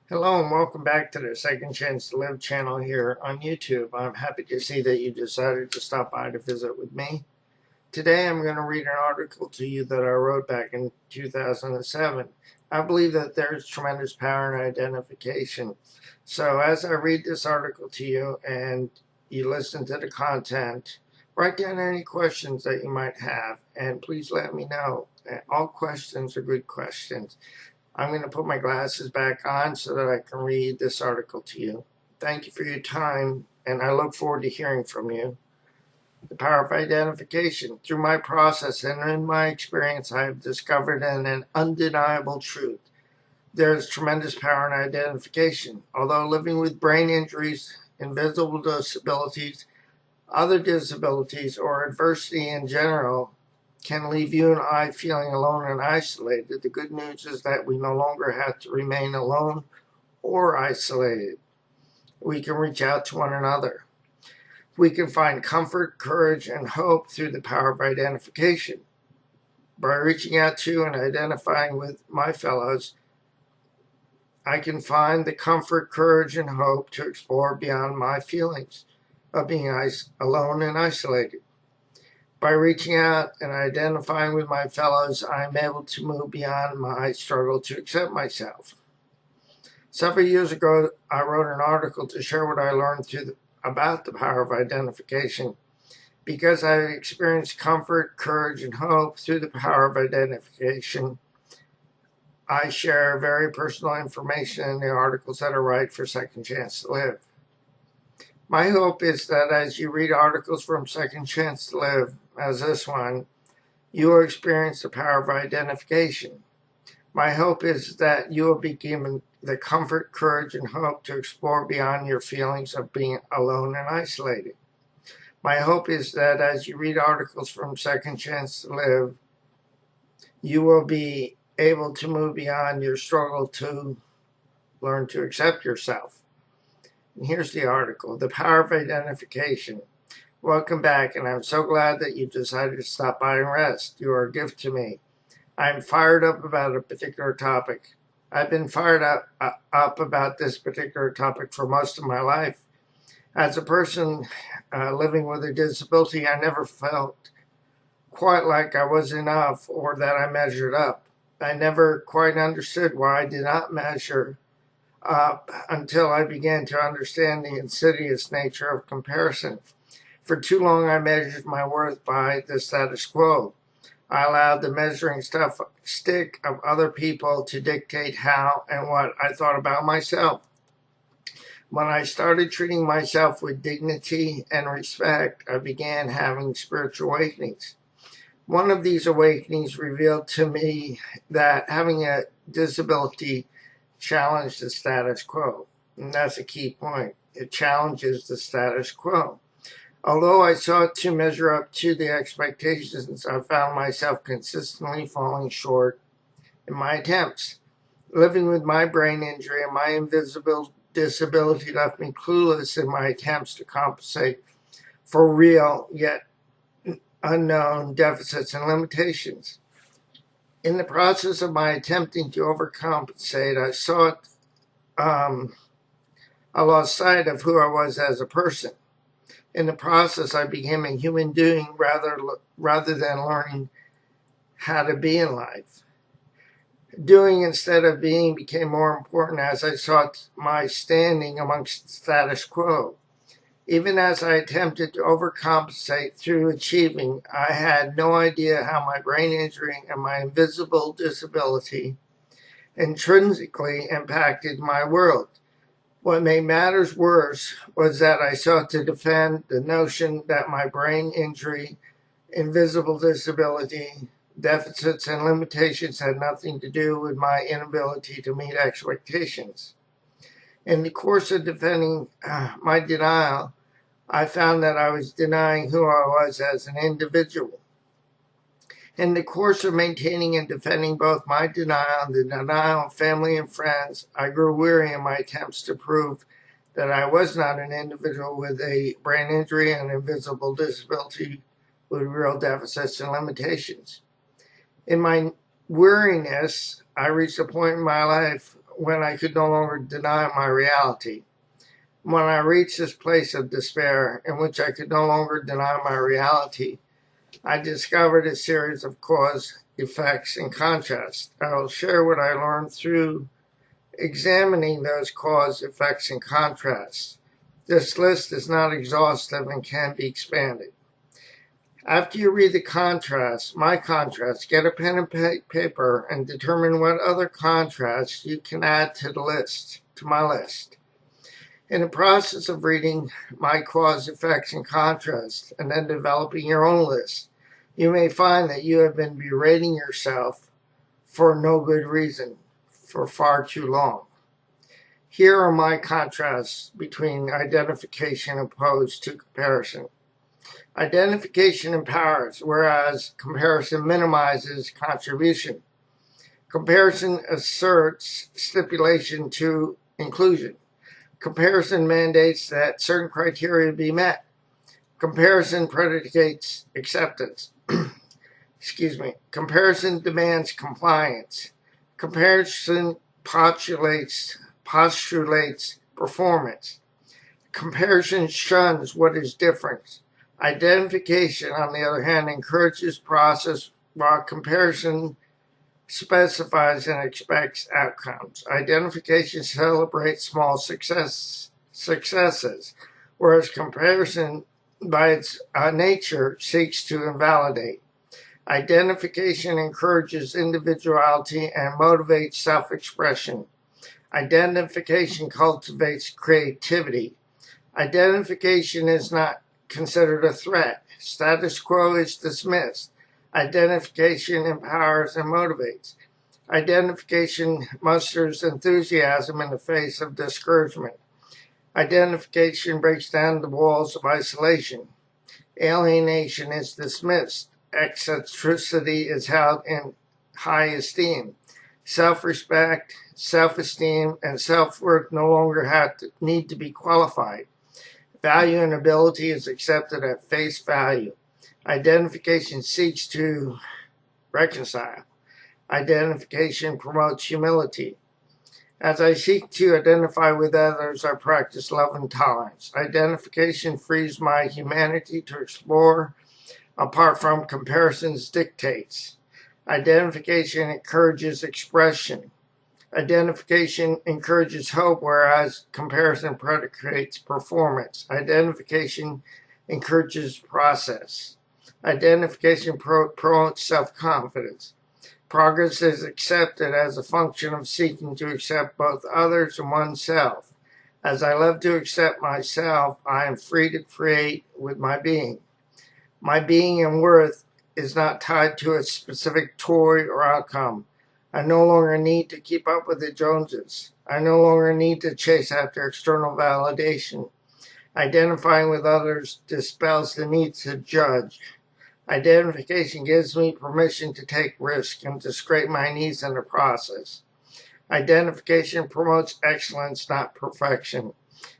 Hello and welcome back to the Second Chance to Live channel here on YouTube. I'm happy to see that you decided to stop by to visit with me. Today I'm going to read an article to you that I wrote back in 2007. I believe that there's tremendous power in identification. So as I read this article to you and you listen to the content, write down any questions that you might have and please let me know. All questions are good questions. I'm going to put my glasses back on so that I can read this article to you. Thank you for your time, and I look forward to hearing from you. The power of identification. Through my process and in my experience, I have discovered an undeniable truth. There is tremendous power in identification. Although living with brain injuries, invisible disabilities, other disabilities, or adversity in general can leave you and I feeling alone and isolated, the good news is that we no longer have to remain alone or isolated. We can reach out to one another. We can find comfort, courage, and hope through the power of identification. By reaching out to and identifying with my fellows, I can find the comfort, courage, and hope to explore beyond my feelings of being alone and isolated. By reaching out and identifying with my fellows, I'm able to move beyond my struggle to accept myself. Several years ago, I wrote an article to share what I learned about the power of identification. Because I experienced comfort, courage, and hope through the power of identification, I share very personal information in the articles that I write for Second Chance to Live. My hope is that as you read articles from Second Chance to Live, as this one, you will experience the power of identification. My hope is that you will be given the comfort, courage, and hope to explore beyond your feelings of being alone and isolated. My hope is that as you read articles from Second Chance to Live, you will be able to move beyond your struggle to learn to accept yourself. And here's the article, The Power of Identification. Welcome back, and I'm so glad that you decided to stop by and rest. You are a gift to me. I'm fired up about a particular topic. I've been fired up about this particular topic for most of my life. As a person living with a disability, I never felt quite like I was enough or that I measured up. I never quite understood why I did not measure up until I began to understand the insidious nature of comparison. For too long, I measured my worth by the status quo. I allowed the measuring stick of other people to dictate how and what I thought about myself. When I started treating myself with dignity and respect, I began having spiritual awakenings. One of these awakenings revealed to me that having a disability challenged the status quo. And that's a key point. It challenges the status quo. Although I sought to measure up to the expectations, I found myself consistently falling short in my attempts. Living with my brain injury and my invisible disability left me clueless in my attempts to compensate for real yet unknown deficits and limitations. In the process of my attempting to overcompensate, I lost sight of who I was as a person. In the process, I became a human doing rather than learning how to be in life. Doing instead of being became more important as I sought my standing amongst the status quo. Even as I attempted to overcompensate through achieving, I had no idea how my brain injury and my invisible disability intrinsically impacted my world. What made matters worse was that I sought to defend the notion that my brain injury, invisible disability, deficits, and limitations had nothing to do with my inability to meet expectations. In the course of defending my denial, I found that I was denying who I was as an individual. In the course of maintaining and defending both my denial and the denial of family and friends, I grew weary in my attempts to prove that I was not an individual with a brain injury and invisible disability with real deficits and limitations. In my weariness, I reached a point in my life when I could no longer deny my reality. When I reached this place of despair in which I could no longer deny my reality, I discovered a series of cause, effects, and contrasts. I will share what I learned through examining those cause, effects, and contrasts. This list is not exhaustive and can be expanded. After you read the contrasts, my contrasts, get a pen and paper and determine what other contrasts you can add to my list. In the process of reading my cause, effects, and contrasts, and then developing your own list, you may find that you have been berating yourself for no good reason for far too long. Here are my contrasts between identification opposed to comparison. Identification empowers, whereas comparison minimizes contribution. Comparison asserts stipulation to inclusion. Comparison mandates that certain criteria be met. Comparison predicates acceptance. Comparison demands compliance. Comparison postulates performance. Comparison shuns what is different. Identification, on the other hand, encourages process, while comparison specifies and expects outcomes. Identification celebrates small successes, whereas comparison, by its nature, seeks to invalidate. Identification encourages individuality and motivates self-expression. Identification cultivates creativity. Identification is not considered a threat. Status quo is dismissed. Identification empowers and motivates. Identification musters enthusiasm in the face of discouragement. Identification breaks down the walls of isolation. Alienation is dismissed. Eccentricity is held in high esteem. Self-respect, self-esteem, and self-worth no longer need to be qualified. Value and ability is accepted at face value. Identification seeks to reconcile. Identification promotes humility. As I seek to identify with others, I practice love and tolerance. Identification frees my humanity to explore apart from comparison's dictates. Identification encourages expression. Identification encourages hope, whereas comparison predicates performance. Identification encourages process. Identification promotes self-confidence. Progress is accepted as a function of seeking to accept both others and oneself. As I love to accept myself, I am free to create with my being. My being and worth is not tied to a specific toy or outcome. I no longer need to keep up with the Joneses. I no longer need to chase after external validation. Identifying with others dispels the need to judge. Identification gives me permission to take risks and to scrape my knees in the process. Identification promotes excellence, not perfection.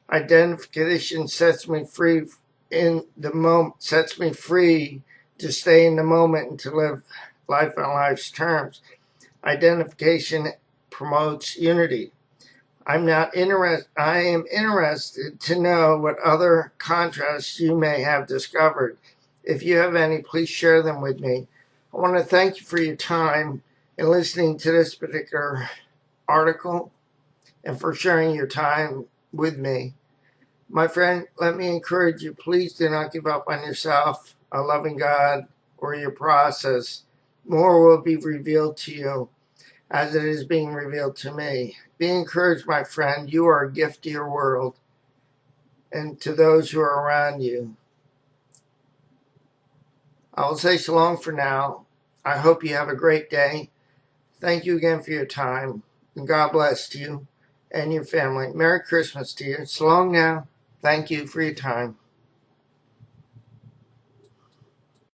Identification sets me free to stay in the moment and to live life on life's terms. Identification promotes unity. I am interested to know what other contrasts you may have discovered. If you have any, please share them with me. I want to thank you for your time in listening to this particular article and for sharing your time with me. My friend, let me encourage you, please do not give up on yourself, a loving God, or your process. More will be revealed to you as it is being revealed to me. Be encouraged, my friend. You are a gift to your world and to those who are around you. I will say so long for now. I hope you have a great day. Thank you again for your time. And God bless you and your family. Merry Christmas to you. So long now. Thank you for your time.